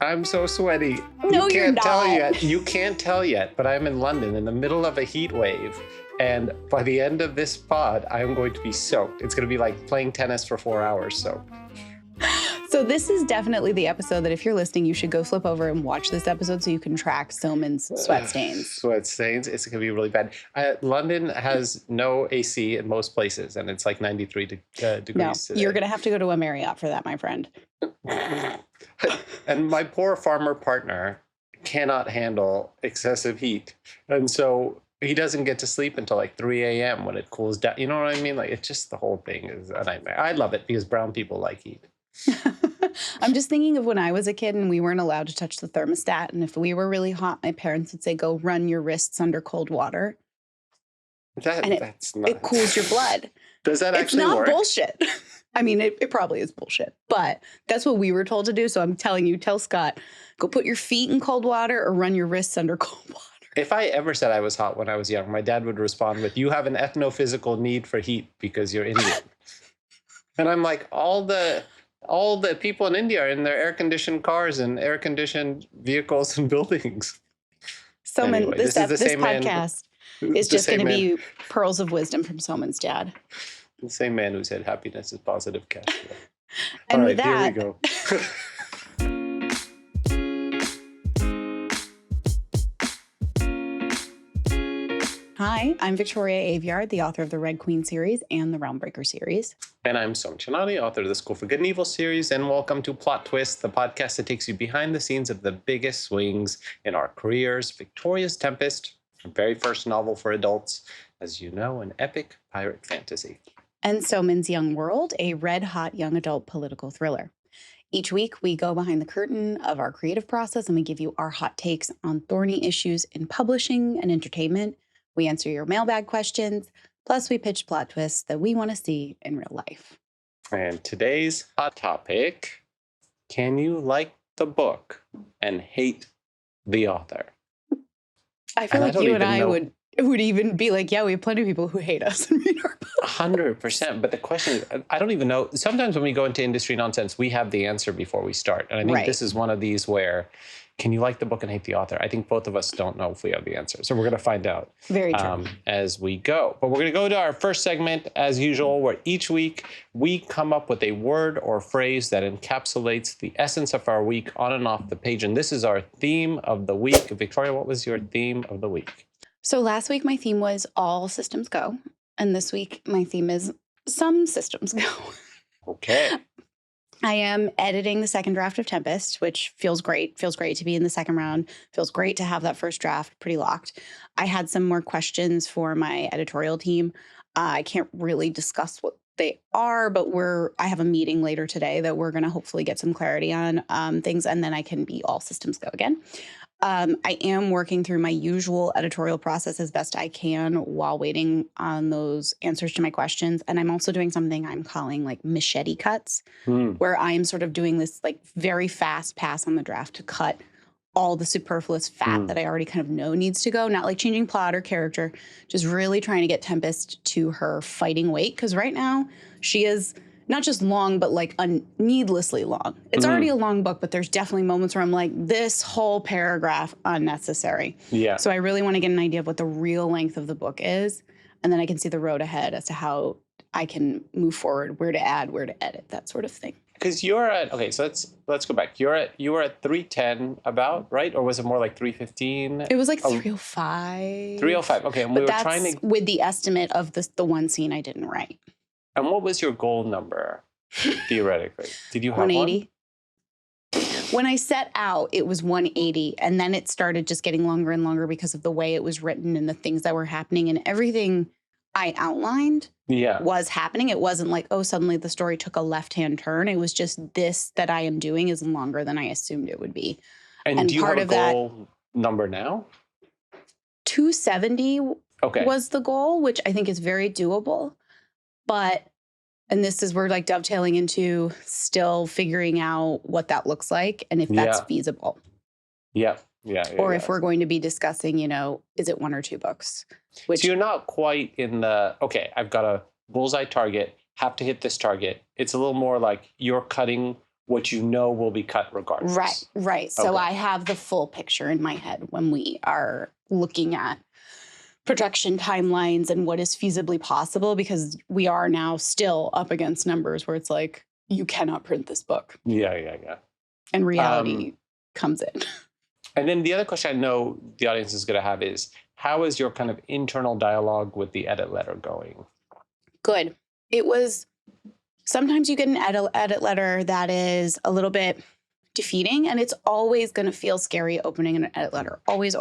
I'm so sweaty. No, you're not. Tell yet. You can't tell yet, but I'm in London in the middle of a heat wave. And by the end of this pod, I'm going to be soaked. It's going to be like playing tennis for 4 hours soaked. So this is definitely the episode that if you're listening, you should go flip over and watch this episode so you can track Soman's sweat stains. Sweat stains. It's going to be really bad. London has no AC in most places, and it's like 93 degrees No, today. you're going to have to go to a Marriott for that, my friend. And my poor farmer partner cannot handle excessive heat. And so he doesn't get to sleep until like 3 a.m. when it cools down. You know what I mean? Like, it's just, the whole thing is a nightmare. I love it because brown people like heat. I'm just thinking of when I was a kid and we weren't allowed to touch the thermostat. And if we were really hot, my parents would say, go run your wrists under cold water. It cools your blood. Does that actually work? It's not bullshit. I mean, it probably is bullshit, but that's what we were told to do. So I'm telling you, tell Scott, go put your feet in cold water or run your wrists under cold water. If I ever said I was hot when I was young, my dad would respond with, you have an ethnophysical need for heat because you're Indian. And I'm like, all the people in India are in their air-conditioned cars and air-conditioned vehicles and buildings. Soman, anyway, this podcast is just going to be pearls of wisdom from Soman's dad. The same man who said happiness is positive cash flow. And all with right, that, here we go. Hi, I'm Victoria Aveyard, the author of the Red Queen series and the Realmbreaker series. And I'm Soman Chinati, author of the School for Good and Evil series, and welcome to Plot Twist, the podcast that takes you behind the scenes of the biggest swings in our careers. Victoria's Tempest, her very first novel for adults, as you know, an epic pirate fantasy. And Soman's Young World, a red-hot young adult political thriller. Each week, we go behind the curtain of our creative process and we give you our hot takes on thorny issues in publishing and entertainment. We answer your mailbag questions, plus we pitch plot twists that we want to see in real life. And today's hot topic, can you like the book and hate the author? I feel like you and I would even be like, yeah, we have plenty of people who hate us and read our books. 100%. But the question is, I don't even know. Sometimes when we go into industry nonsense, we have the answer before we start. And I think this is one of these where, can you like the book and hate the author? I think both of us don't know if we have the answer. So we're going to find out very true as we go. But we're going to go to our first segment, as usual, where each week we come up with a word or phrase that encapsulates the essence of our week on and off the page. And this is our theme of the week. Victoria, what was your theme of the week? So last week, my theme was all systems go. And this week, my theme is some systems go. Okay. I am editing the second draft of Tempest, which feels great. Feels great to be in the second round. Feels great to have that first draft pretty locked. I had some more questions for my editorial team. I can't really discuss what they are, but I have a meeting later today that we're going to hopefully get some clarity on things, and then I can be all systems go again. I am working through my usual editorial process as best I can while waiting on those answers to my questions. And I'm also doing something I'm calling like machete cuts, where I'm sort of doing this like very fast pass on the draft to cut all the superfluous fat that I already kind of know needs to go. Not like changing plot or character, just really trying to get Tempest to her fighting weight. Because right now she is not just long, but like needlessly long. It's already a long book, but there's definitely moments where I'm like, this whole paragraph unnecessary. Yeah. So I really want to get an idea of what the real length of the book is. And then I can see the road ahead as to how I can move forward, where to add, where to edit, that sort of thing. Because you're at, okay, so let's go back. You were at 310 about, right? Or was it more like 315? It was like 305. 305, okay. And but that's with the estimate of the one scene I didn't write. And what was your goal number, theoretically? Did you have 180? When I set out, it was 180. And then it started just getting longer and longer because of the way it was written and the things that were happening. And everything I outlined was happening. It wasn't like, oh, suddenly the story took a left-hand turn. It was just this that I am doing is longer than I assumed it would be. And do you have a goal number now? 270 was the goal, which I think is very doable. But, and this is we're like dovetailing into still figuring out what that looks like and if that's feasible. Or if we're going to be discussing, is it one or two books? So you're not quite in the, okay, I've got a bullseye target, have to hit this target. It's a little more like you're cutting what you know will be cut regardless. Right. So Okay. I have the full picture in my head when we are looking at production timelines and what is feasibly possible, because we are now still up against numbers where it's like, you cannot print this book. Yeah. And reality comes in. And then the other question I know the audience is going to have is, how is your kind of internal dialogue with the edit letter going? Good. It was, sometimes you get an edit letter that is a little bit defeating, and it's always going to feel scary opening an edit letter. Always.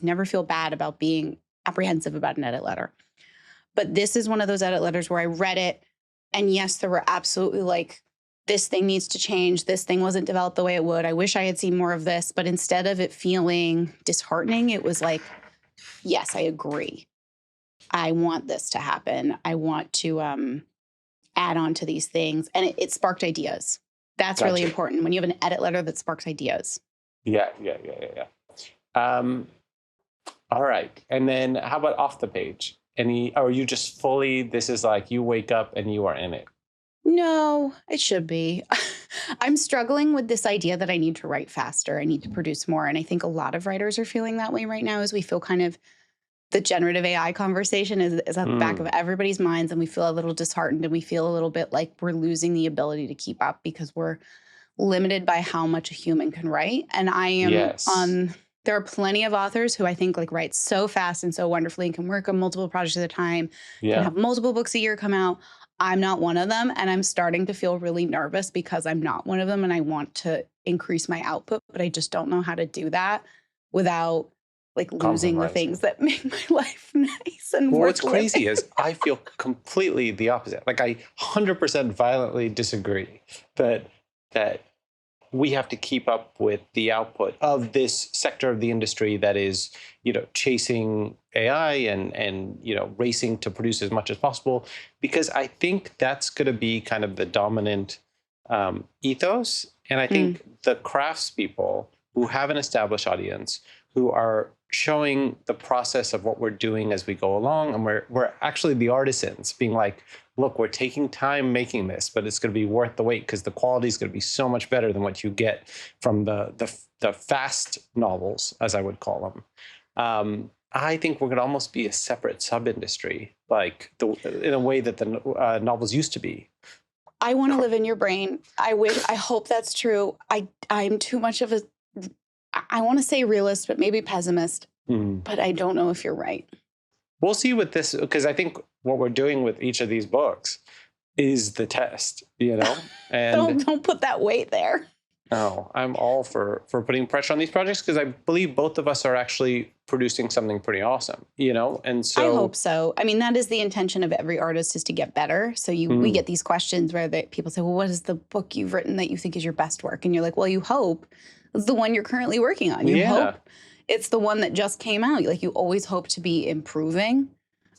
Never feel bad about being apprehensive about an edit letter. But this is one of those edit letters where I read it, and yes, there were absolutely like, this thing needs to change. This thing wasn't developed the way it would. I wish I had seen more of this. But instead of it feeling disheartening, it was like, yes, I agree. I want this to happen. I want to add on to these things. And it sparked ideas. That's really important when you have an edit letter that sparks ideas. Yeah. All right. And then how about off the page? Or you just fully, this is like you wake up and you are in it? No, it should be. I'm struggling with this idea that I need to write faster. I need to produce more. And I think a lot of writers are feeling that way right now, as we feel kind of the generative AI conversation is at the back of everybody's minds, and we feel a little disheartened, and we feel a little bit like we're losing the ability to keep up because we're limited by how much a human can write. And I am there are plenty of authors who I think like write so fast and so wonderfully and can work on multiple projects at a time, can have multiple books a year come out. I'm not one of them, and I'm starting to feel really nervous because I'm not one of them, and I want to increase my output, but I just don't know how to do that without like losing the things that make my life nice and what's crazy is I feel completely the opposite. Like I 100% violently disagree that we have to keep up with the output of this sector of the industry that is, chasing AI and racing to produce as much as possible, because I think that's going to be kind of the dominant ethos. And I think the craftspeople who have an established audience, who are showing the process of what we're doing as we go along, and we're actually the artisans being like, look, we're taking time making this, but it's going to be worth the wait because the quality is going to be so much better than what you get from the fast novels, as I would call them. I think we're going to almost be a separate sub-industry, like in a way that the novels used to be. I want to live in your brain. I hope that's true. I'm too much of I want to say realist, but maybe pessimist. But I don't know if you're right. We'll see with this, because I think what we're doing with each of these books is the test, And don't put that weight there. No, I'm all for putting pressure on these projects, because I believe both of us are actually producing something pretty awesome, And so I hope so. I mean, that is the intention of every artist, is to get better. So we get these questions where people say, well, what is the book you've written that you think is your best work? And you're like, well, you hope it's the one you're currently working on. You hope it's the one that just came out. Like, you always hope to be improving.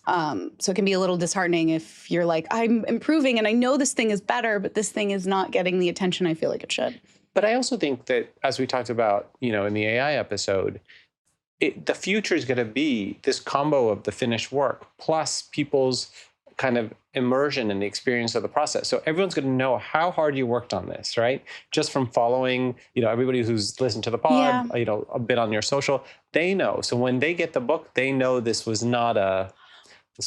So it can be a little disheartening if you're like, I'm improving and I know this thing is better, but this thing is not getting the attention I feel like it should. But I also think that, as we talked about, in the AI episode, the future is going to be this combo of the finished work plus people's kind of immersion in the experience of the process. So everyone's going to know how hard you worked on this, right? Just from following, everybody who's listened to the pod, a bit on your social, they know. So when they get the book, they know this was not a...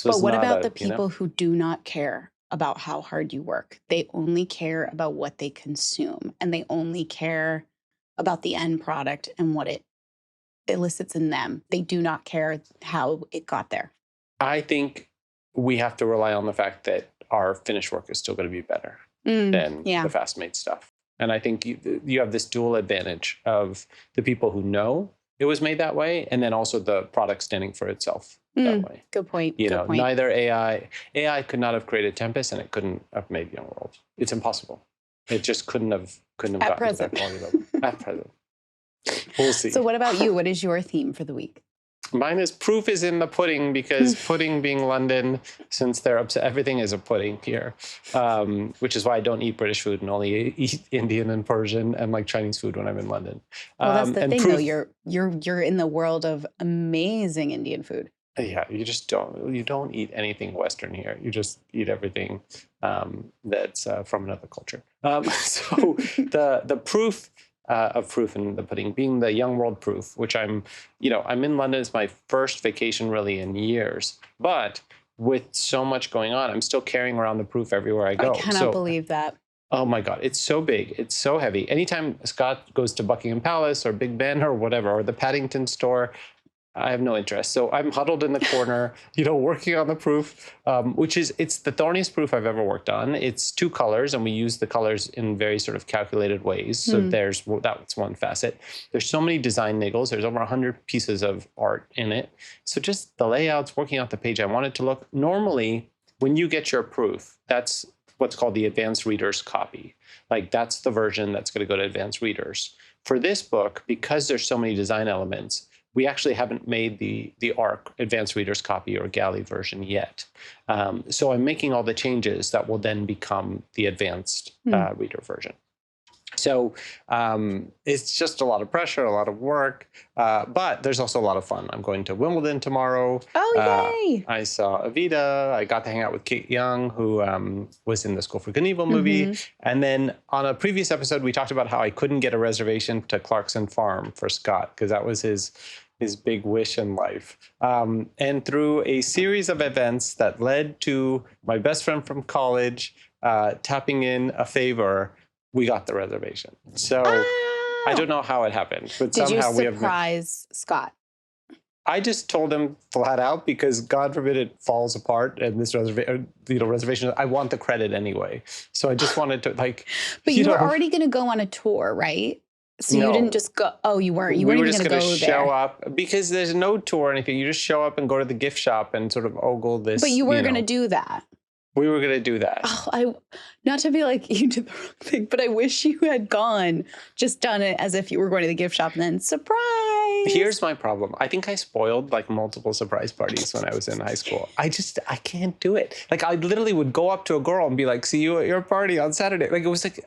But what about the people who do not care about how hard you work? They only care about what they consume, and they only care about the end product and what it elicits in them. They do not care how it got there. I think we have to rely on the fact that our finished work is still going to be better than the fast-made stuff. And I think you have this dual advantage of the people who know it was made that way, and then also the product standing for itself that way. Good point. Neither AI could not have created Tempest, and it couldn't have made Young World. It's impossible. It just couldn't have gotten to that quality level at present. We'll see. So what about you? What is your theme for the week? Mine is proof is in the pudding, because pudding being London, since they're upset, everything is a pudding here, which is why I don't eat British food and only eat Indian and Persian and like Chinese food when I'm in London. Well, that's the thing, though. You're in the world of amazing Indian food. Yeah, you don't eat anything Western here. You just eat everything that's from another culture. So the proof of proof in the pudding being the Young World proof, which I'm in London. It's my first vacation really in years, but with so much going on, I'm still carrying around the proof everywhere I I go. cannot believe that. Oh my God, it's so big. It's so heavy. Anytime Scott goes to Buckingham Palace or Big Ben or whatever, or the Paddington store, I have no interest. So I'm huddled in the corner, working on the proof, it's the thorniest proof I've ever worked on. It's two colors, and we use the colors in very sort of calculated ways. So that's one facet. There's so many design niggles. There's over 100 pieces of art in it. So just the layouts, working out the page, I want it to look normally. When you get your proof, that's what's called the advanced reader's copy. Like that's the version that's going to go to advanced readers. For this book, because there's so many design elements, we actually haven't made the ARC advanced reader's copy or galley version yet. So I'm making all the changes that will then become the advanced reader version. So it's just a lot of pressure, a lot of work, but there's also a lot of fun. I'm going to Wimbledon tomorrow. Oh, yay! I saw Evita. I got to hang out with Kate Young, who was in the School for Good and Evil movie. And then on a previous episode, we talked about how I couldn't get a reservation to Clarkson Farm for Scott, because that was his big wish in life. And through a series of events that led to my best friend from college tapping in a favor, we got the reservation. So I don't know how it happened, but Did somehow you surprise Scott? I just told him flat out, because God forbid it falls apart and this reservation, I want the credit anyway. So I just wanted to But you were already going to go on a tour, right? So you didn't just go. Oh, you weren't. You weren't even going to go there. Show up, because there's no tour or anything. You just show up and go to the gift shop and sort of ogle this. But you were going to do that. We were going to do that. Oh, not to be like you did the wrong thing, but I wish you had just done it as if you were going to the gift shop and then surprise. Here's my problem. I think I spoiled like multiple surprise parties when I was in high school. I can't do it. Like I literally would go up to a girl and be like, "See you at your party on Saturday." Like it was like,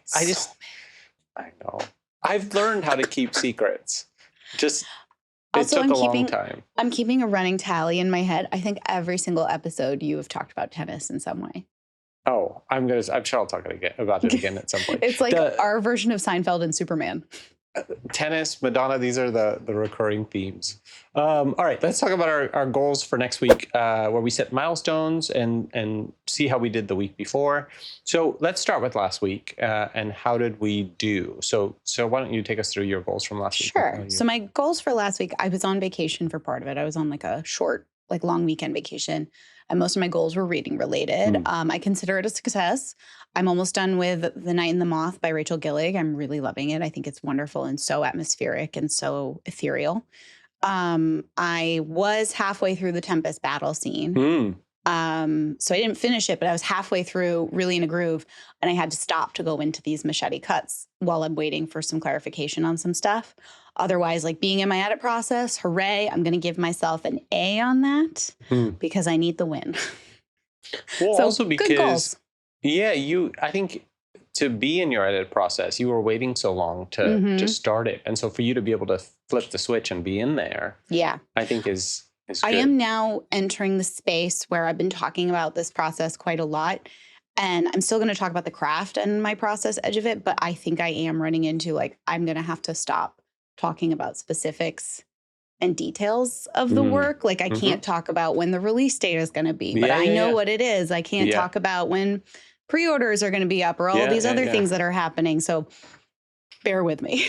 I know. I've learned how to keep secrets. It took a long time. I'm keeping a running tally in my head. I think every single episode you have talked about tennis in some way. Oh, I'm sure I'll talk about it again at some point. It's like our version of Seinfeld and Superman. Tennis, Madonna, these are the recurring themes. All right, let's talk about our goals for next week, where we set milestones and see how we did the week before. So let's start with last week and how did we do? So why don't you take us through your goals from last week? Sure. So my goals for last week, I was on vacation for part of it. I was on like a short, like long weekend vacation. And most of my goals were reading related. I consider it a success. I'm almost done with The Night and the Moth by Rachel Gillig. I'm really loving it. I think it's wonderful and so atmospheric and so ethereal. I was halfway through the Tempest battle scene. So I didn't finish it, but I was halfway through, really in a groove, and I had to stop to go into these machete cuts while I'm waiting for some clarification on some stuff. Otherwise, like being in my edit process, hooray, I'm going to give myself an A on that because I need the win. Well, so, also because, I think to be in your edit process, you were waiting so long to start it. And so for you to be able to flip the switch and be in there, I think is good. I am now entering the space where I've been talking about this process quite a lot. And I'm still going to talk about the craft and my process edge of it. But I think I am running into I'm going to have to stop talking about specifics and details of the work. Like I can't talk about when the release date is going to be, but I know what it is. I can't talk about when pre-orders are going to be be up or all these other things that are happening. So bear with me.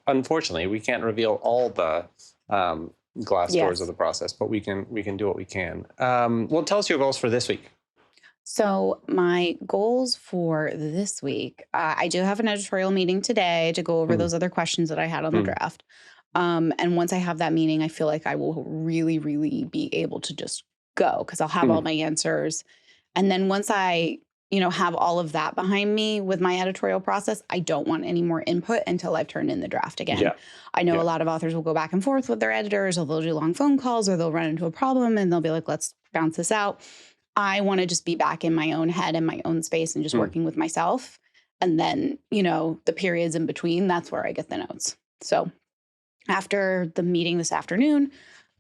Unfortunately, we can't reveal all the glass doors of the process, but we can do what we can. Well, tell us your goals for this week. So my goals for this week, I do have an editorial meeting today to go over those other questions that I had on the draft. And once I have that meeting, I feel like I will really, really be able to just go because I'll have all my answers. And then once I, have all of that behind me with my editorial process, I don't want any more input until I've turned in the draft again. Yeah. I know a lot of authors will go back and forth with their editors, or they'll do long phone calls, or they'll run into a problem and they'll be like, let's bounce this out. I want to just be back in my own head and my own space and just working with myself. And then, the periods in between, that's where I get the notes. So after the meeting this afternoon,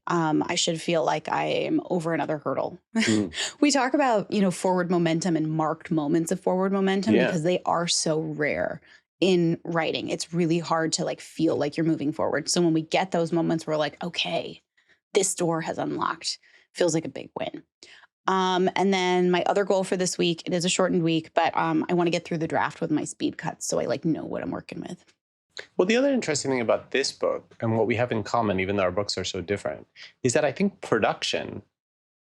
I should feel like I am over another hurdle. Mm. We talk about, forward momentum and marked moments of forward momentum Yeah. because they are so rare in writing. It's really hard to like feel like you're moving forward. So when we get those moments, we're like, okay, this door has unlocked. Feels like a big win. And then my other goal for this week, it is a shortened week, but I want to get through the draft with my speed cuts so I like know what I'm working with. Well, the other interesting thing about this book and what we have in common, even though our books are so different, is that I think production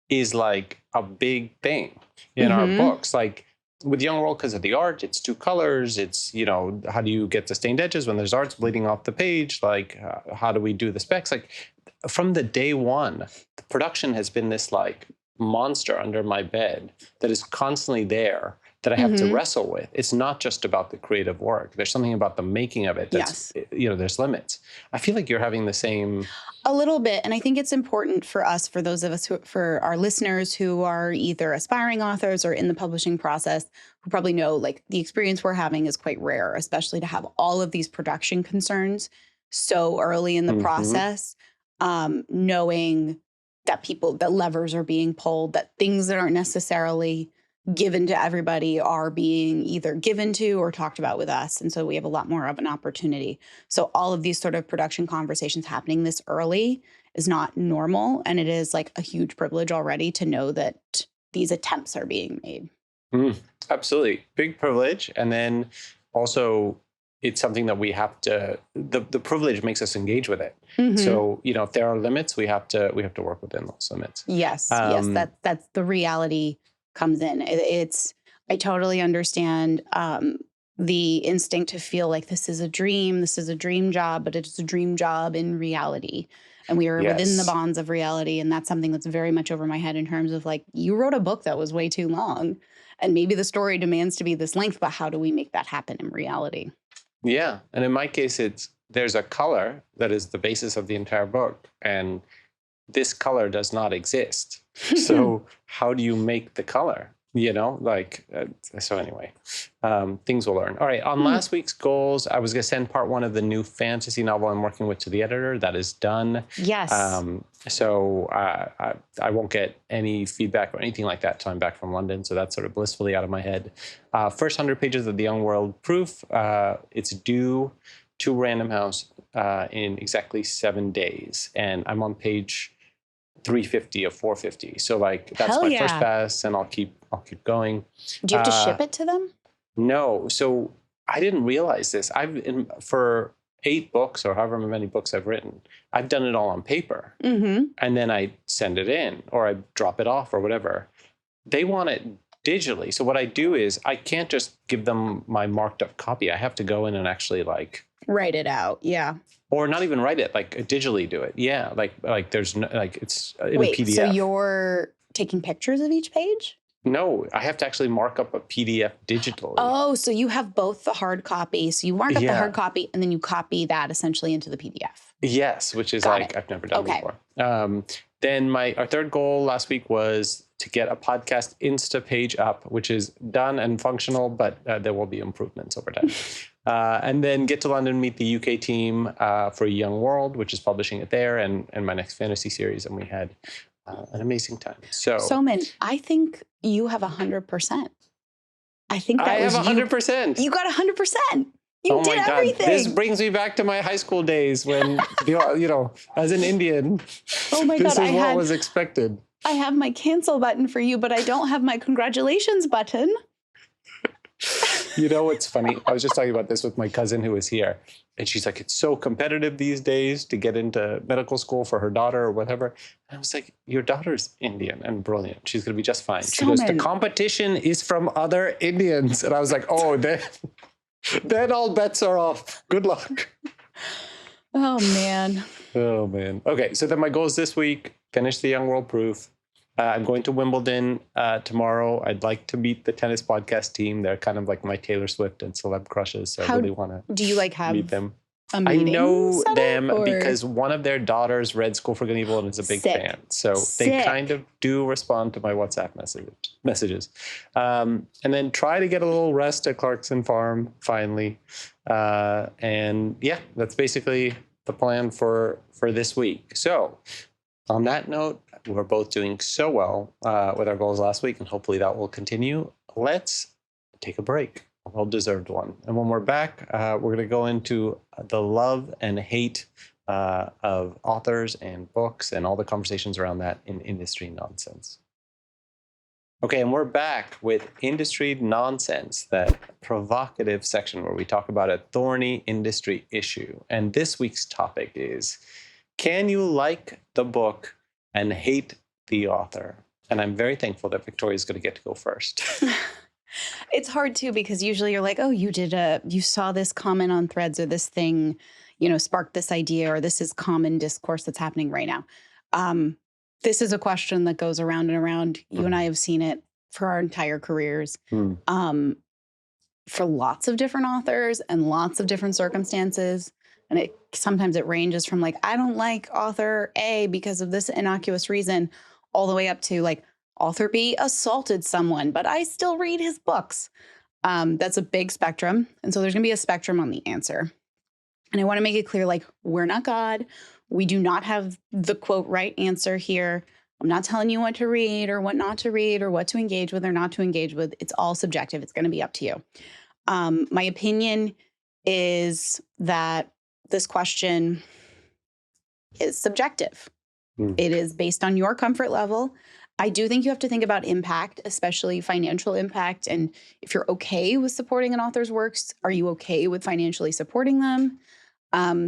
is like a big thing in our books. Like with Young World, because of the art, it's 2 colors. It's, how do you get the stained edges when there's arts bleeding off the page? Like, how do we do the specs? Like, from the day one, the production has been this like monster under my bed that is constantly there that I have to wrestle with. It's not just about the creative work. There's something about the making of it that's, there's limits. I feel like you're having the same. A little bit. And I think it's important for us, for those of us for our listeners who are either aspiring authors or in the publishing process, who probably know like the experience we're having is quite rare, especially to have all of these production concerns so early in the process, knowing that levers are being pulled, that things that aren't necessarily given to everybody are being either given to or talked about with us. And so we have a lot more of an opportunity. So all of these sort of production conversations happening this early is not normal. And it is like a huge privilege already to know that these attempts are being made. Absolutely. Big privilege. And then also it's something that we have to, the privilege makes us engage with it. So, if there are limits, we have to work within those limits. Yes. That's the reality comes in. I totally understand the instinct to feel like this is a dream job, but it's a dream job in reality. And we are within the bonds of reality. And that's something that's very much over my head in terms of like, you wrote a book that was way too long. And maybe the story demands to be this length, but how do we make that happen in reality? Yeah. And in my case, there's a color that is the basis of the entire book. And this color does not exist. So how do you make the color? So anyway, things we'll learn. All right. On last week's goals, I was going to send part 1 of the new fantasy novel I'm working with to the editor. That is done. Yes. So I won't get any feedback or anything like that till I'm back from London. So that's sort of blissfully out of my head. First 100 pages of the Young World proof. It's due to Random House in exactly 7 days. And I'm on page 350 of 450. So like that's my first pass, and I'll keep going. Do you have to ship it to them? No. So I didn't realize this. For 8 books or however many books I've written, I've done it all on paper. And then I send it in or I drop it off or whatever. They want it digitally. So what I do is I can't just give them my marked up copy. I have to go in and actually like write it out. Yeah. Or not even write it, like digitally do it. Yeah, like there's no, like it's in a PDF. So you're taking pictures of each page? No, I have to actually mark up a PDF digitally. Oh, so you have both the hard copy. So you mark up the hard copy and then you copy that essentially into the PDF. Yes, which is I've never done before. Then our third goal last week was to get a podcast Insta page up, which is done and functional, but there will be improvements over time. And then get to London, meet the UK team for Young World, which is publishing it there, and my next fantasy series. And we had an amazing time. So, Soman, I think you have 100%. I think that I have 100%. You got 100%. You did everything. This brings me back to my high school days when, as an Indian, oh my this God, is what was expected. I have my cancel button for you, but I don't have my congratulations button. You know what's funny? I was just talking about this with my cousin who was here. And she's like, it's so competitive these days to get into medical school for her daughter or whatever. And I was like, your daughter's Indian and brilliant. She's going to be just fine. She goes, the competition is from other Indians. And I was like, oh, then all bets are off. Good luck. Oh, man. Oh, man. Okay, so then my goals this week, finish the Young World proof. I'm going to Wimbledon tomorrow. I'd like to meet the tennis podcast team. They're kind of like my Taylor Swift and celeb crushes. So I really want to meet them. I know them because one of their daughters read School for Good and Evil and is a big fan. So they kind of do respond to my WhatsApp messages. And then try to get a little rest at Clarkson Farm finally. And yeah, that's basically the plan for this week. So On that note, we're both doing so well with our goals last week, and hopefully that will continue. Let's take a break, a well-deserved one. And when we're back, we're going to go into the love and hate of authors and books and all the conversations around that in industry nonsense. Okay, and we're back with industry nonsense, that provocative section where we talk about a thorny industry issue. And this week's topic is, can you like the book and hate the author? And I'm very thankful that Victoria is going to get to go first. It's hard too, because usually you're like, oh, you saw this comment on Threads, or this thing, sparked this idea, or this is common discourse that's happening right now. This is a question that goes around and around. You and I have seen it for our entire careers, for lots of different authors and lots of different circumstances. And sometimes it ranges from like, I don't like author A because of this innocuous reason, all the way up to like, author B assaulted someone, but I still read his books. That's a big spectrum. And so there's going to be a spectrum on the answer. And I want to make it clear, like, we're not God. We do not have the quote right answer here. I'm not telling you what to read or what not to read or what to engage with or not to engage with. It's all subjective. It's going to be up to you. My opinion is that this question is subjective. It is based on your comfort level. I do think you have to think about impact, especially financial impact. And if you're okay with supporting an author's works, are you okay with financially supporting them?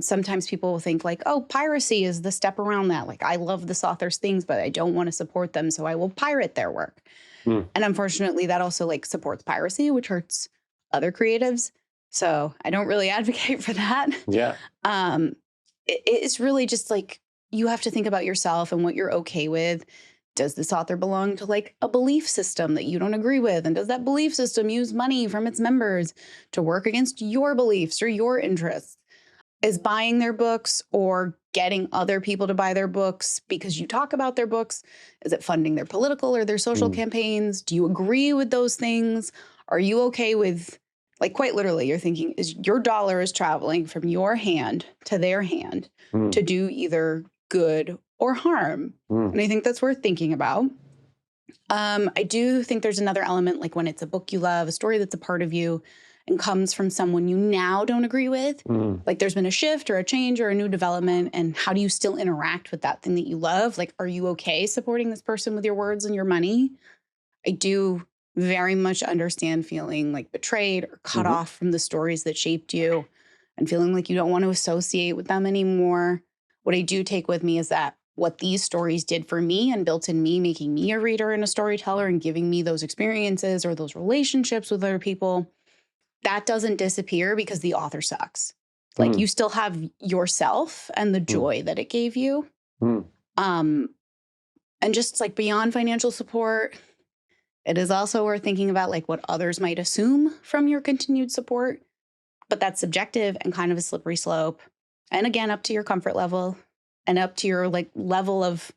Sometimes people will think like, oh, piracy is the step around that. Like, I love this author's things, but I don't want to support them, so I will pirate their work. And unfortunately, that also like supports piracy, which hurts other creatives. So I don't really advocate for that. Yeah. It's really just like, you have to think about yourself and what you're okay with. Does this author belong to like a belief system that you don't agree with? And does that belief system use money from its members to work against your beliefs or your interests? Is buying their books or getting other people to buy their books because you talk about their books, is it funding their political or their social campaigns? Do you agree with those things? Are you okay with, like, quite literally, you're thinking, is your dollar is traveling from your hand to their hand to do either good or harm? And I think that's worth thinking about. I do think there's another element, like when it's a book you love, a story that's a part of you and comes from someone you now don't agree with. Like there's been a shift or a change or a new development. And how do you still interact with that thing that you love? Like, are you okay supporting this person with your words and your money? I do very much understand feeling like betrayed or cut off from the stories that shaped you and feeling like you don't want to associate with them anymore. What I do take with me is that what these stories did for me and built in me, making me a reader and a storyteller and giving me those experiences or those relationships with other people, that doesn't disappear because the author sucks. Like you still have yourself and the joy that it gave you. And just like beyond financial support, it is also worth thinking about like what others might assume from your continued support, but that's subjective and kind of a slippery slope. And again, up to your comfort level and up to your like level of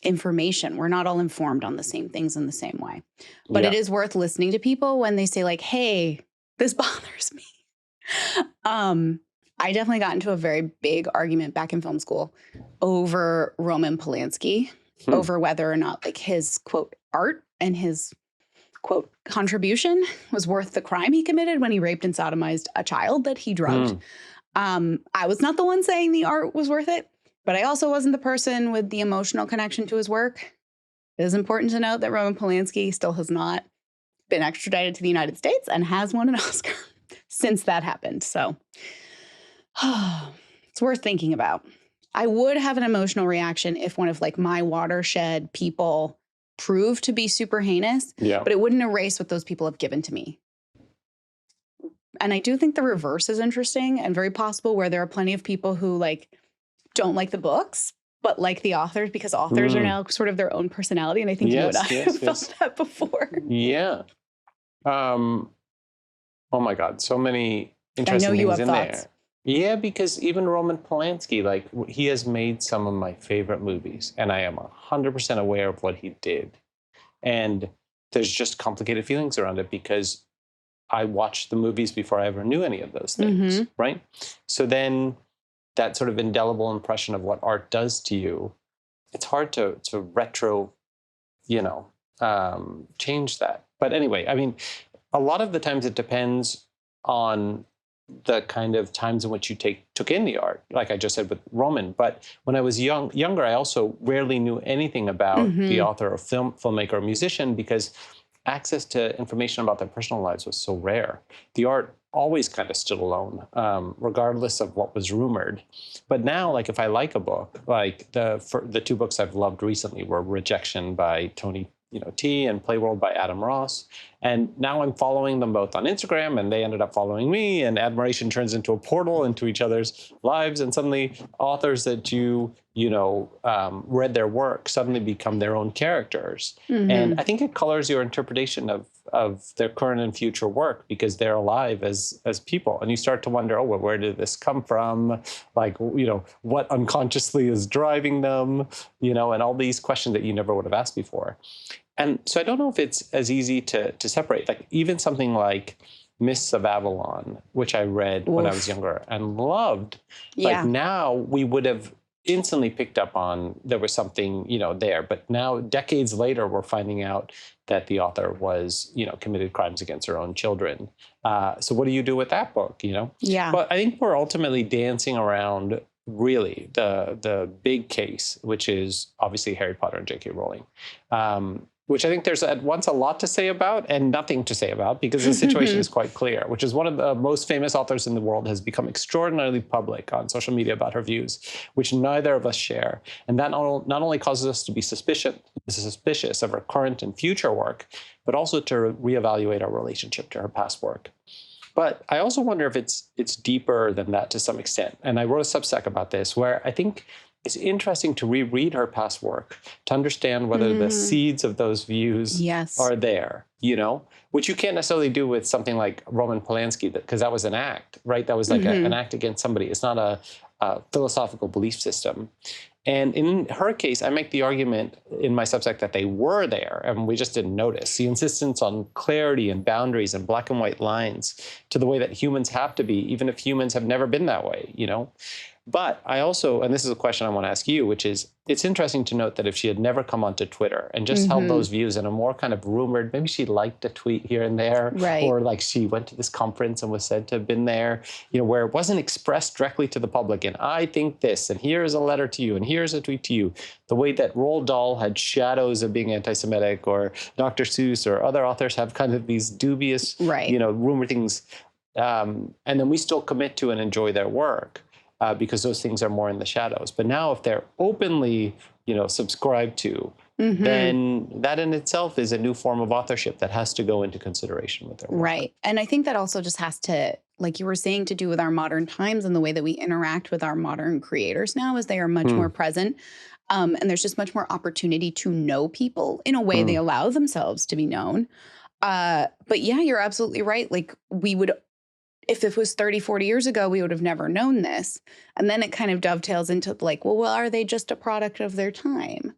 information. We're not all informed on the same things in the same way, but it is worth listening to people when they say like, hey, this bothers me. I definitely got into a very big argument back in film school over Roman Polanski, over whether or not like his quote art and his quote contribution was worth the crime he committed when he raped and sodomized a child that he drugged. I was not the one saying the art was worth it, but I also wasn't the person with the emotional connection to his work. It is important to note that Roman Polanski still has not been extradited to the United States and has won an Oscar since that happened. So it's worth thinking about. I would have an emotional reaction if one of like my watershed people proved to be super heinous, but it wouldn't erase what those people have given to me. And I do think the reverse is interesting and very possible, where there are plenty of people who like don't like the books, but like the authors, because authors are now sort of their own personality. And I think you and I have felt that before. Yeah. Oh my God. So many interesting things in there. Yeah, because even Roman Polanski, like he has made some of my favorite movies, and I am 100% aware of what he did. And there's just complicated feelings around it because I watched the movies before I ever knew any of those things, right? So then that sort of indelible impression of what art does to you it's hard to retro, change that. But anyway, I mean, a lot of the times it depends on the kind of times in which you took in the art, like I just said with Roman. But when I was younger, I also rarely knew anything about the author or filmmaker or musician, because access to information about their personal lives was so rare. The art always kind of stood alone, regardless of what was rumored. But now, like if I like a book, like the two books I've loved recently were Rejection by Tony T and Playworld by Adam Ross. And now I'm following them both on Instagram, and they ended up following me, and admiration turns into a portal into each other's lives. And suddenly authors that read their work suddenly become their own characters. And I think it colors your interpretation of their current and future work, because they're alive as people. And you start to wonder, oh, well, where did this come from? Like, what unconsciously is driving them, and all these questions that you never would have asked before. And so I don't know if it's as easy to separate. Like even something like Mists of Avalon, which I read when I was younger and loved. Yeah. Like now we would have instantly picked up on there was something, there. But now, decades later, we're finding out that the author was, committed crimes against her own children. So what do you do with that book, Yeah. But I think we're ultimately dancing around really the big case, which is obviously Harry Potter and J.K. Rowling. Which I think there's at once a lot to say about and nothing to say about, because the situation is quite clear, which is one of the most famous authors in the world has become extraordinarily public on social media about her views, which neither of us share. And that not only causes us to be suspicious of her current and future work, but also to reevaluate our relationship to her past work. But I also wonder if it's deeper than that to some extent. And I wrote a Substack about this, where I think it's interesting to reread her past work to understand whether the seeds of those views are there, which you can't necessarily do with something like Roman Polanski, because that was an act, right? That was like an act against somebody. It's not a philosophical belief system. And in her case, I make the argument in my Substack that they were there and we just didn't notice. The insistence on clarity and boundaries and black and white lines to the way that humans have to be, even if humans have never been that way, But I also, and this is a question I want to ask you, which is, it's interesting to note that if she had never come onto Twitter and just held those views in a more kind of rumored, maybe she liked a tweet here and there, or like she went to this conference and was said to have been there, where it wasn't expressed directly to the public. And I think this, and here's a letter to you, and here's a tweet to you. The way that Roald Dahl had shadows of being anti-Semitic, or Dr. Seuss or other authors have kind of these dubious, rumor things. And then we still commit to and enjoy their work. Because those things are more in the shadows. But now if they're openly, subscribed to, then that in itself is a new form of authorship that has to go into consideration with their work. Right. And I think that also just has to, like you were saying, to do with our modern times and the way that we interact with our modern creators now, as they are much more present. And there's just much more opportunity to know people in a way they allow themselves to be known. But yeah, you're absolutely right. Like if it was 30, 40 years ago, we would have never known this. And then it kind of dovetails into like, well, are they just a product of their time?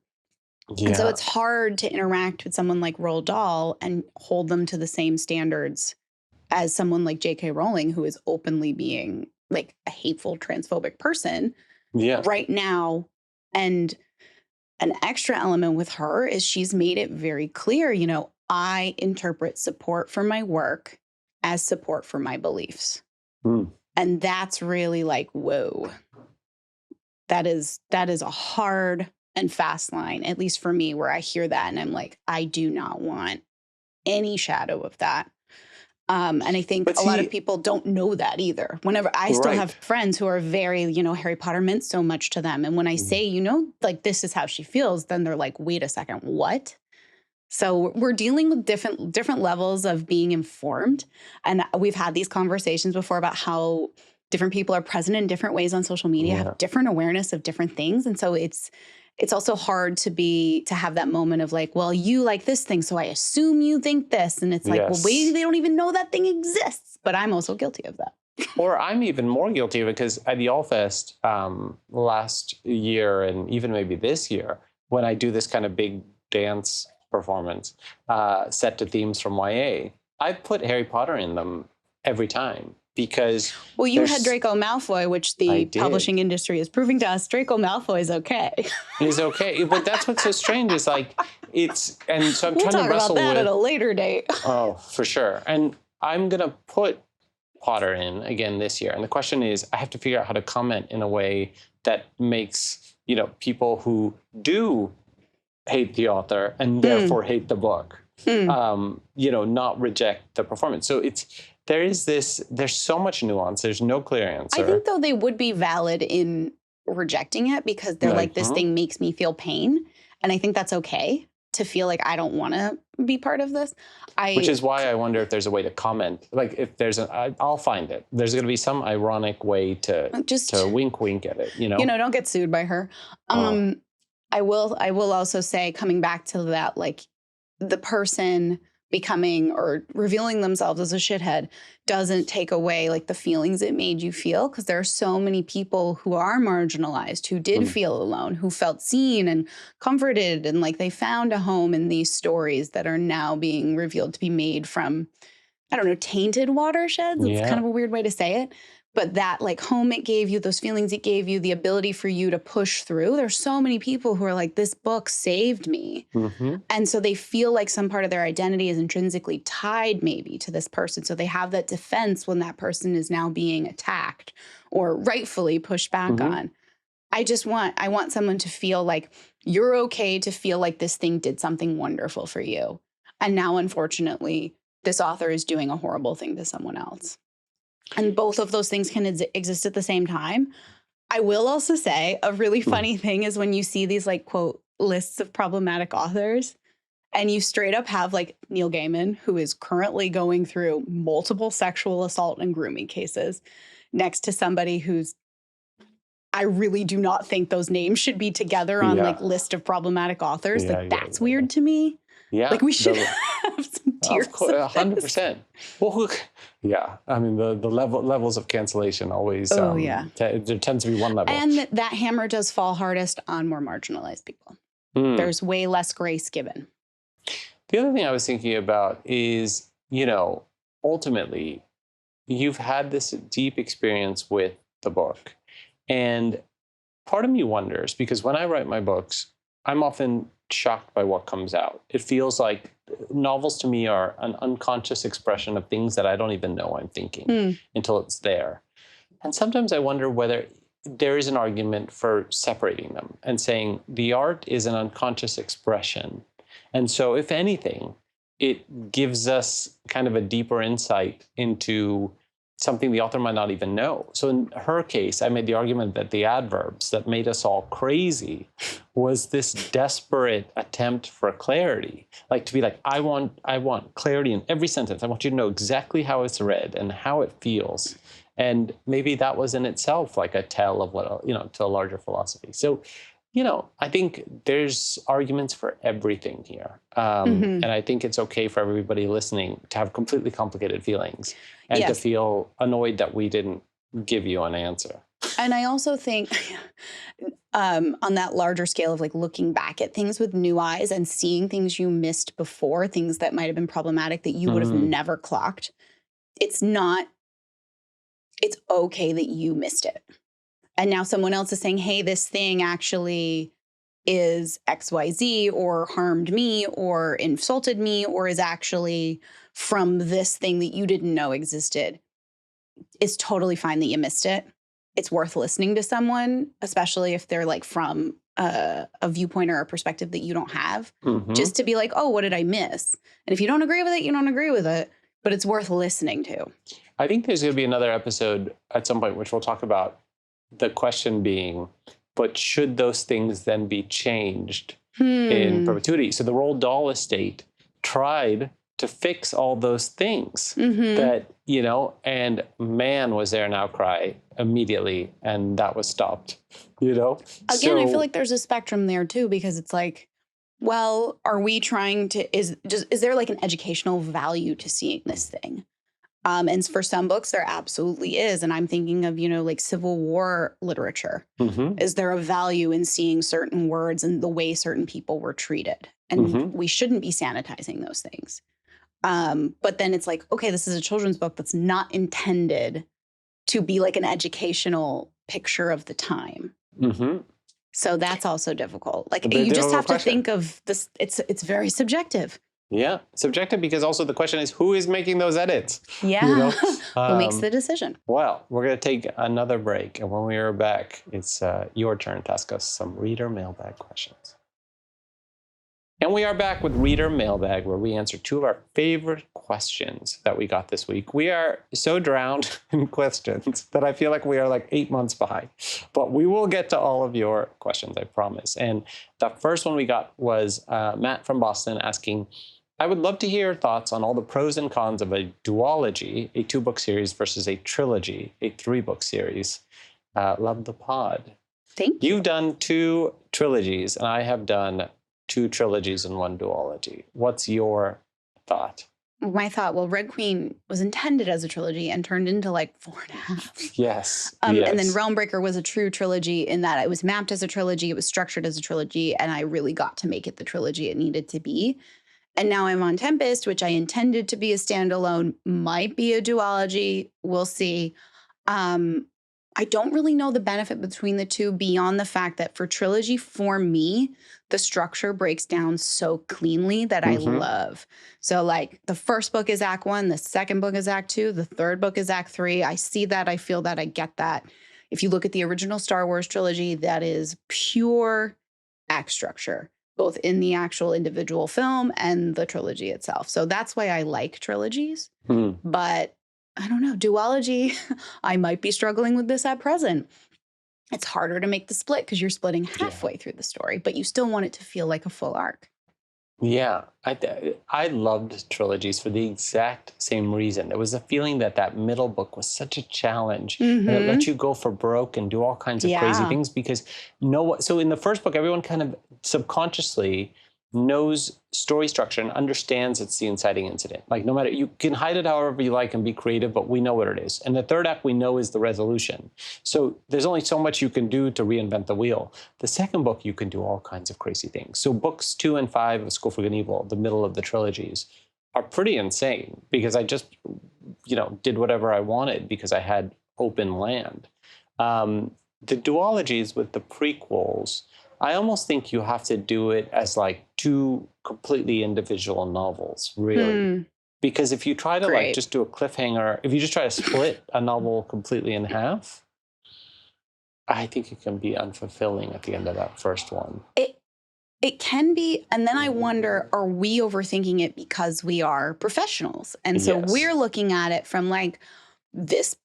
Yeah. And so it's hard to interact with someone like Roald Dahl and hold them to the same standards as someone like J.K. Rowling, who is openly being like a hateful, transphobic person right now. And an extra element with her is she's made it very clear, I interpret support for my work as support for my beliefs. And that's really like, whoa, that is a hard and fast line, at least for me, where I hear that and I'm like, I do not want any shadow of that. And I think a lot of people don't know that either. Whenever I still have friends who are very, Harry Potter meant so much to them. And when I say, like, this is how she feels, then they're like, wait a second, what? So we're dealing with different levels of being informed. And we've had these conversations before about how different people are present in different ways on social media, have different awareness of different things. And so it's also hard to have that moment of like, well, you like this thing, so I assume you think this. And it's like, well, wait, they don't even know that thing exists. But I'm also guilty of that. Or I'm even more guilty because at the Allfest last year, and even maybe this year, when I do this kind of big dance performance set to themes from YA, I put Harry Potter in them every time. because Well, you had there's Draco Malfoy, which I the did. publishing industry is proving to us Draco Malfoy is okay. is okay. But that's what's so strange is like it's and so I'm We'll trying to talk about wrestle that with at a later date. oh, for sure. And I'm gonna put Potter in again this year. And the question is, I have to figure out how to comment in a way that makes, people who do hate the author and therefore hate the book, not reject the performance. So there's so much nuance. There's no clear answer. I think though they would be valid in rejecting it because they're like, this thing makes me feel pain. And I think that's okay to feel like I don't want to be part of this. Which is why I wonder if there's a way to comment. Like if there's I'll find it. There's going to be some ironic way to wink at it, don't get sued by her. I will also say, coming back to that, like the person becoming or revealing themselves as a shithead doesn't take away like the feelings it made you feel, because there are so many people who are marginalized, who did feel alone, who felt seen and comforted, and like they found a home in these stories that are now being revealed to be made from, I don't know, tainted watersheds. It's kind of a weird way to say it. But that like home it gave you, those feelings it gave you, the ability for you to push through. There's so many people who are like, this book saved me. And so they feel like some part of their identity is intrinsically tied maybe to this person. So they have that defense when that person is now being attacked or rightfully pushed back on. I want someone to feel like you're okay to feel like this thing did something wonderful for you. And now, unfortunately, this author is doing a horrible thing to someone else. And both of those things can exist at the same time. I will also say a really funny thing is when you see these like quote lists of problematic authors and you straight up have like Neil Gaiman, who is currently going through multiple sexual assault and grooming cases, next to somebody who's, I really do not think those names should be together on like list of problematic authors. That's weird to me. Yeah. Like we should have some tiers. Of course, 100%. Well, yeah. I mean, the levels of cancellation always, there tends to be one level. And that hammer does fall hardest on more marginalized people. There's way less grace given. The other thing I was thinking about is, ultimately, you've had this deep experience with the book. And part of me wonders, because when I write my books, I'm often shocked by what comes out. It feels like novels to me are an unconscious expression of things that I don't even know I'm thinking until it's there. And sometimes I wonder whether there is an argument for separating them and saying the art is an unconscious expression. And so if anything, it gives us kind of a deeper insight into something the author might not even know. So in her case, I made the argument that the adverbs that made us all crazy was this desperate attempt for clarity. Like to be like, I want clarity in every sentence. I want you to know exactly how it's read and how it feels. And maybe that was in itself like a tell of what, to a larger philosophy. So, I think there's arguments for everything here. And I think it's okay for everybody listening to have completely complicated feelings and to feel annoyed that we didn't give you an answer. And I also think on that larger scale of like looking back at things with new eyes and seeing things you missed before, things that might have been problematic that you would have never clocked. It's okay that you missed it. And now someone else is saying, hey, this thing actually is XYZ or harmed me or insulted me or is actually from this thing that you didn't know existed. It's totally fine that you missed it. It's worth listening to someone, especially if they're like from a viewpoint or a perspective that you don't have, just to be like, oh, what did I miss? And if you don't agree with it, you don't agree with it, but it's worth listening to. I think there's going to be another episode at some point, which we'll talk about the question being, but should those things then be changed in perpetuity? So the Roald Dahl estate tried to fix all those things that, and man, was there an outcry immediately, and that was stopped, Again, I feel like there's a spectrum there too, because it's like, well, are we trying to, is there like an educational value to seeing this thing? And for some books, there absolutely is. And I'm thinking of, like Civil War literature. Is there a value in seeing certain words and the way certain people were treated? And we shouldn't be sanitizing those things. But then it's like, okay, this is a children's book that's not intended to be like an educational picture of the time. Mm-hmm. So that's also difficult. Like A you just have difficult to think of this. It's very subjective. Yeah, subjective, because also the question is who is making those edits? Yeah. You know? Who makes the decision? Well, we're going to take another break. And when we are back, it's your turn to ask us some reader mailbag questions. And we are back with Reader Mailbag, where we answer two of our favorite questions that we got this week. We are so drowned in questions that I feel like we are like 8 months behind. But we will get to all of your questions, I promise. And the first one we got was Matt from Boston asking, I would love to hear your thoughts on all the pros and cons of a duology, a 2-book series, versus a trilogy, a 3-book series. Love the pod. Thank you. You've done 2 trilogies, and I have done 2 trilogies and 1 duology. What's your thought? My thought, well, Red Queen was intended as a trilogy and turned into like 4.5. Yes. And then Realmbreaker was a true trilogy in that it was mapped as a trilogy, it was structured as a trilogy, and I really got to make it the trilogy it needed to be. And now I'm on Tempest, which I intended to be a standalone, might be a duology. We'll see. I don't really know the benefit between the two beyond the fact that for trilogy, for me, the structure breaks down so cleanly that I love. So like the first book is Act 1, the second book is Act 2, the third book is Act 3. I see that, I feel that, I get that. If you look at the original Star Wars trilogy, that is pure act structure, both in the actual individual film and the trilogy itself. So that's why I like trilogies. But I don't know, duology, I might be struggling with this at present. It's harder to make the split because you're splitting halfway through the story, but you still want it to feel like a full arc. Yeah, I loved trilogies for the exact same reason. There was a feeling that that middle book was such a challenge, and it let you go for broke and do all kinds of crazy things because so in the first book, everyone kind of subconsciously knows story structure and understands it's the inciting incident. Like no matter, you can hide it however you like and be creative, but we know what it is. And the third act we know is the resolution. So there's only so much you can do to reinvent the wheel. The second book, you can do all kinds of crazy things. So books 2 and 5 of School for Good and Evil, the middle of the trilogies, are pretty insane because I just, did whatever I wanted because I had open land. The duologies with the prequels, I almost think you have to do it as like 2 completely individual novels, really. Because if you try to like just do a cliffhanger, if you just try to split a novel completely in half, I think it can be unfulfilling at the end of that first one. It can be. And then I wonder, are we overthinking it because we are professionals? And so we're looking at it from like, this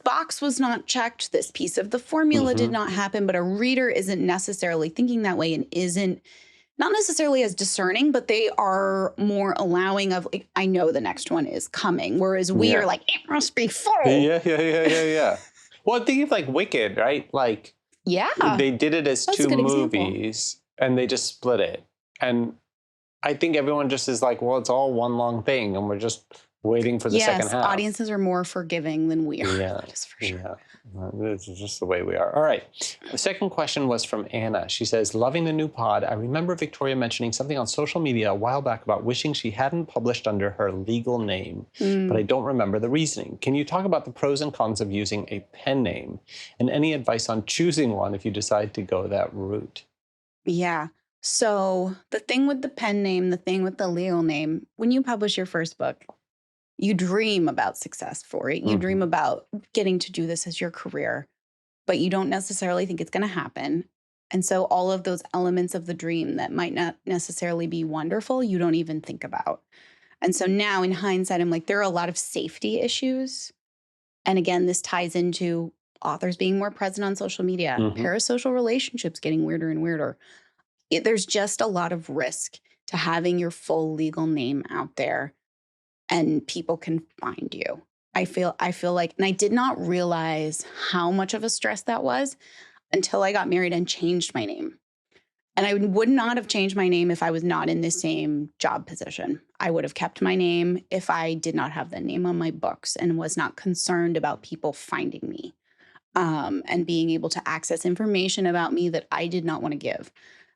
box was not checked, this piece of the formula did not happen, but a reader isn't necessarily thinking that way and isn't not necessarily as discerning, but they are more allowing of like, I know the next one is coming. Whereas we are like, it must be full. Yeah. Well, think of like Wicked, right? Like, they did it as 2 movies and they just split it. And I think everyone just is like, well, it's all one long thing and we're just waiting for the second half. Audiences are more forgiving than we are. Yeah, just for sure. Yeah. This is just the way we are. All right. The second question was from Anna. She says, loving the new pod. I remember Victoria mentioning something on social media a while back about wishing she hadn't published under her legal name, but I don't remember the reasoning. Can you talk about the pros and cons of using a pen name and any advice on choosing one if you decide to go that route? Yeah. So the thing with the pen name, the thing with the legal name, when you publish your first book, you dream about success for it. You dream about getting to do this as your career, but you don't necessarily think it's going to happen. And so all of those elements of the dream that might not necessarily be wonderful, you don't even think about. And so now in hindsight, I'm like, there are a lot of safety issues. And again, this ties into authors being more present on social media, parasocial relationships getting weirder and weirder. There's just a lot of risk to having your full legal name out there. And people can find you. I feel like, and I did not realize how much of a stress that was until I got married and changed my name. And I would not have changed my name if I was not in the same job position. I would have kept my name if I did not have the name on my books and was not concerned about people finding me and being able to access information about me that I did not want to give.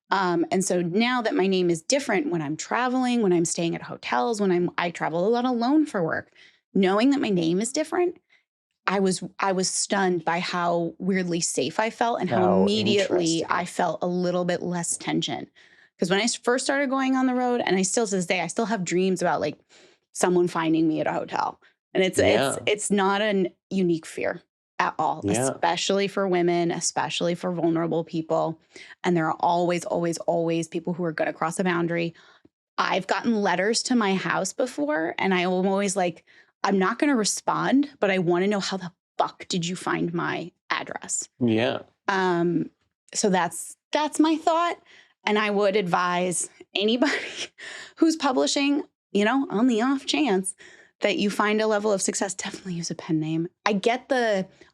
And so now that my name is different when I'm traveling, when I'm staying at hotels, when I travel a lot alone for work, knowing that my name is different, I was stunned by how weirdly safe I felt and how Oh, immediately interesting. I felt a little bit less tension. Because when I first started going on the road, and I still to this day, I still have dreams about like someone finding me at a hotel. And Yeah. it's not a unique fear at all, Yeah. especially for women, especially for vulnerable people. And there are always, always, always people who are going to cross a boundary. I've gotten letters to my house before, and I'm always like, I'm not going to respond, but I want to know how the fuck did you find my address? Yeah. Um, so that's my thought, and I would advise anybody who's publishing, on the off chance that you find a level of success, definitely use a pen name. I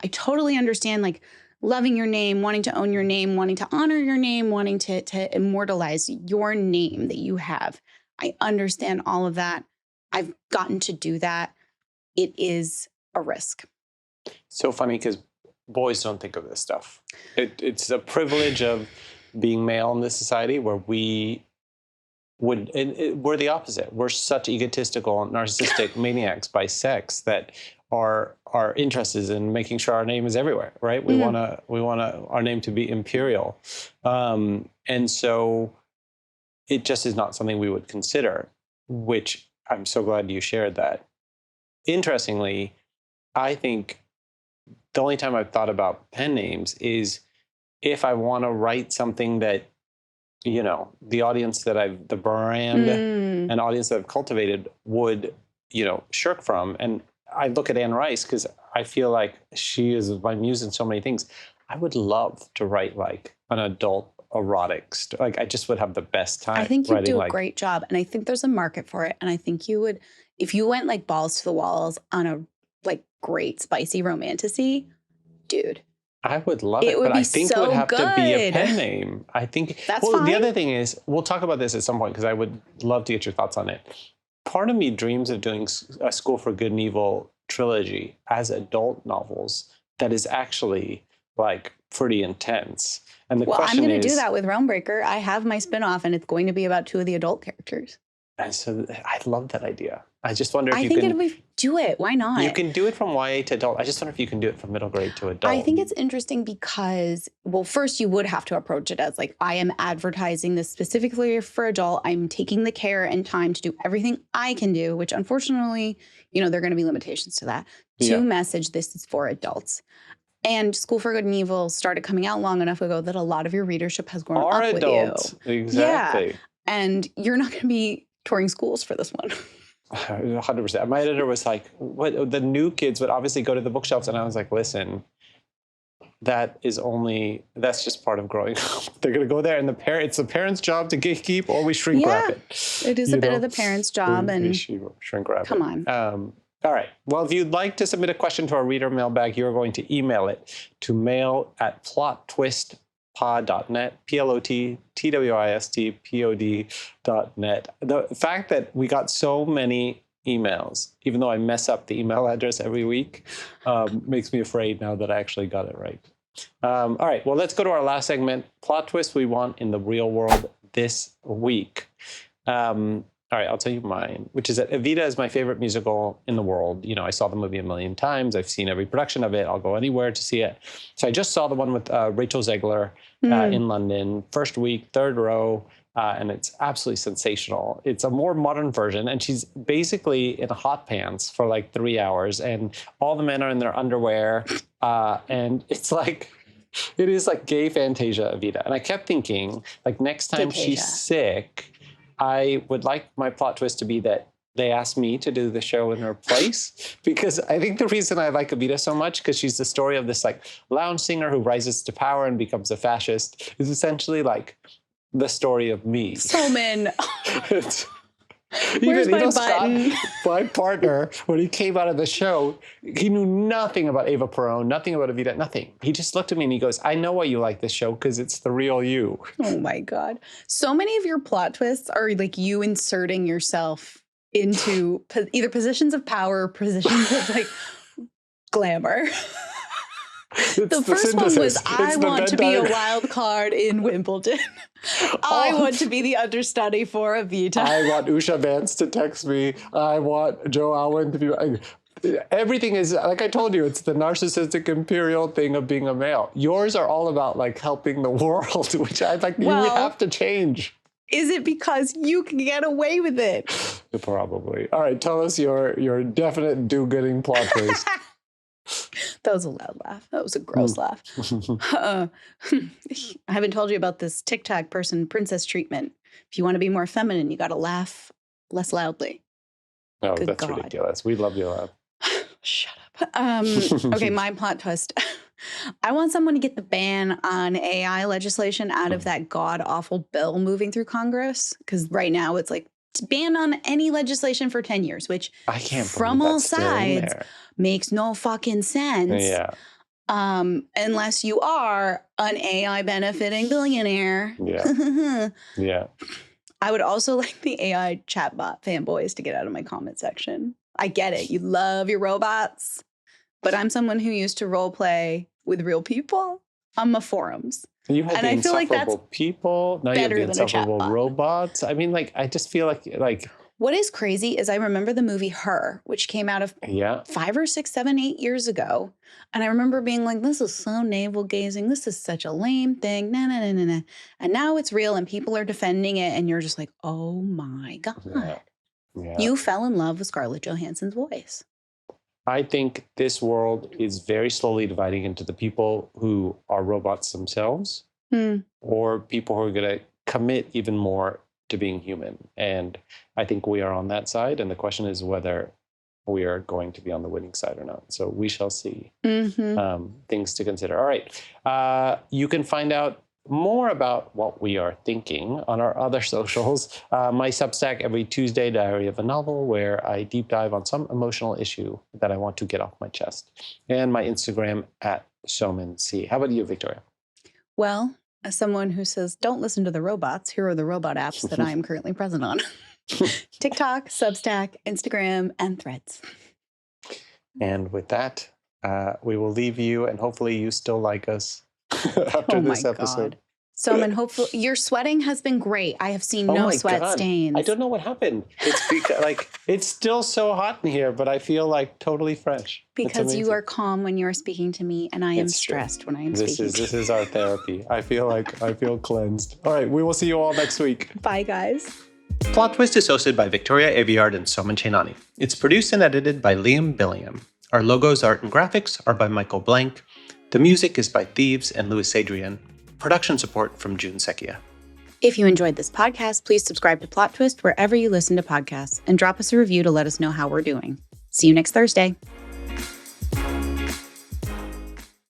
totally understand like loving your name, wanting to own your name, wanting to honor your name, wanting to immortalize your name that you have. I understand all of that. I've gotten to do that. It is a risk. So funny because boys don't think of this stuff. It's a privilege of being male in this society where we're the opposite. We're such egotistical, narcissistic maniacs by sex that our interest is in making sure our name is everywhere, right? We want our name to be imperial, and so it just is not something we would consider. Which I'm so glad you shared that. Interestingly, I think the only time I've thought about pen names is if I want to write something that, the audience the brand and audience that I've cultivated would, shirk from. And I look at Anne Rice because I feel like she is my muse in so many things. I would love to write like an adult erotic story. Like I just would have the best time. I think you writing do a like, great job. And I think there's a market for it. And I think you would, if you went like balls to the walls on a like great spicy romantasy, dude. I would love It it, would but I be think it so would have to be a good. pen name. I think That's the fine. other thing is, we'll talk about this at some point because I would love to get your thoughts on it. Part of me dreams of doing a School for Good and Evil trilogy as adult novels that is actually like pretty intense. And the Well, I'm question going to is, do that with Realmbreaker. I have my spinoff, and it's going to be about two of the adult characters. and so I love that idea. I just wonder if I you think can it'll be do it. Why not? you can do it from YA to adult. I just wonder if you can do it from middle grade to adult. I think it's interesting because, well, first you would have to approach it as like, I am advertising this specifically for adult. I'm taking the care and time to do everything I can do, which unfortunately, there are going to be limitations to that, to message this is for adults. And School for Good and Evil started coming out long enough ago that a lot of your readership has grown up adults. with you. Exactly. Yeah. And you're not going to be touring schools for this one. 100%. My editor was like, "What? The new kids would obviously go to the bookshelves," and I was like, "Listen, that's just part of growing up. They're going to go there, and it's the parents' job to gatekeep, or we shrink wrap it. It is a bit of the parents' job, we shrink wrap. Come on. All right. Well, if you'd like to submit a question to our reader mailbag, you're going to email it to mail@plottwistpod.net, PLOTTWISTPOD.net. The fact that we got so many emails, even though I mess up the email address every week, makes me afraid now that I actually got it right. All right. Well, let's go to our last segment, plot twist we want in the real world this week. All right, I'll tell you mine, which is that Evita is my favorite musical in the world. I saw the movie a million times. I've seen every production of it. I'll go anywhere to see it. So I just saw the one with Rachel Zegler in London, first week, third row, and it's absolutely sensational. It's a more modern version, and she's basically in hot pants for like 3 hours, and all the men are in their underwear, and it's like... It is like gay Fantasia Evita. And I kept thinking, like, next time she's sick... I would like my plot twist to be that they asked me to do the show in her place, because I think the reason I like Evita so much, because she's the story of this like lounge singer who rises to power and becomes a fascist, is essentially like the story of me. Soman. Where's my button? Scott, my partner, when he came out of the show, he knew nothing about Eva Perón, nothing about Evita, nothing. He just looked at me and he goes, "I know why you like this show, because it's the real you." Oh my God. So many of your plot twists are like you inserting yourself into either positions of power or positions of like glamour. The first one was, I want to be a wild card in Wimbledon. I want to be the understudy for Evita. I want Usha Vance to text me. I want Joe Alwyn to be... everything is, like I told you, it's the narcissistic imperial thing of being a male. Yours are all about like helping the world, which I like you would have to change. Is it because you can get away with it? Probably. All right, tell us your definite do-gooding plot twist. That was a loud laugh. That was a gross laugh. I haven't told you about this TikTok person princess treatment. If you want to be more feminine, you got to laugh less loudly. No, Good that's God. ridiculous. We love you, laugh. Shut up. Okay, my plot twist. I want someone to get the ban on AI legislation out of that god-awful bill moving through Congress. Because right now it's like ban on any legislation for 10 years, which I can't from believe all that's still in sides there. makes no fucking sense. Yeah. Unless you are an AI benefiting billionaire. Yeah. Yeah. I would also like the AI chatbot fanboys to get out of my comment section. I get it. You love your robots. But I'm someone who used to role play with real people on my forums. You had And the I feel like insufferable that's people. Now you have the better than a insufferable chatbot. robots. I mean, like, I just feel like What is crazy is I remember the movie Her, which came out of yeah. 5 or 6, 7, 8 years ago. And I remember being like, this is so navel gazing. This is such a lame thing. Nah, nah, nah, nah, nah. And now it's real and people are defending it. And you're just like, oh my God. Yeah. You fell in love with Scarlett Johansson's voice. I think this world is very slowly dividing into the people who are robots themselves or people who are going to commit even more to being human. And I think we are on that side. And the question is whether we are going to be on the winning side or not. So we shall see. Things to consider. All right. You can find out more about what we are thinking on our other socials. My Substack every Tuesday, Diary of a Novel, where I deep dive on some emotional issue that I want to get off my chest. And my Instagram at Soman C. How about you, Victoria? Well, as someone who says, don't listen to the robots, here are the robot apps that I am currently present on. TikTok, Substack, Instagram, and Threads. And with that, we will leave you, and hopefully you still like us after this episode. God. Soman, hopefully your sweating has been great. I have seen no sweat stains. I don't know what happened. It's because like it's still so hot in here, but I feel like totally fresh. Because you are calm when you are speaking to me, and I am stressed when I am speaking. This is our therapy. I feel cleansed. All right, we will see you all next week. Bye, guys. Plot Twist is hosted by Victoria Aviard and Soman Chainani. It's produced and edited by Liam Billiam. Our logos, art, and graphics are by Michael Blank. The music is by Thieves and Louis Adrian. Production support from June Sekia. If you enjoyed this podcast, please subscribe to Plot Twist wherever you listen to podcasts and drop us a review to let us know how we're doing. See you next Thursday.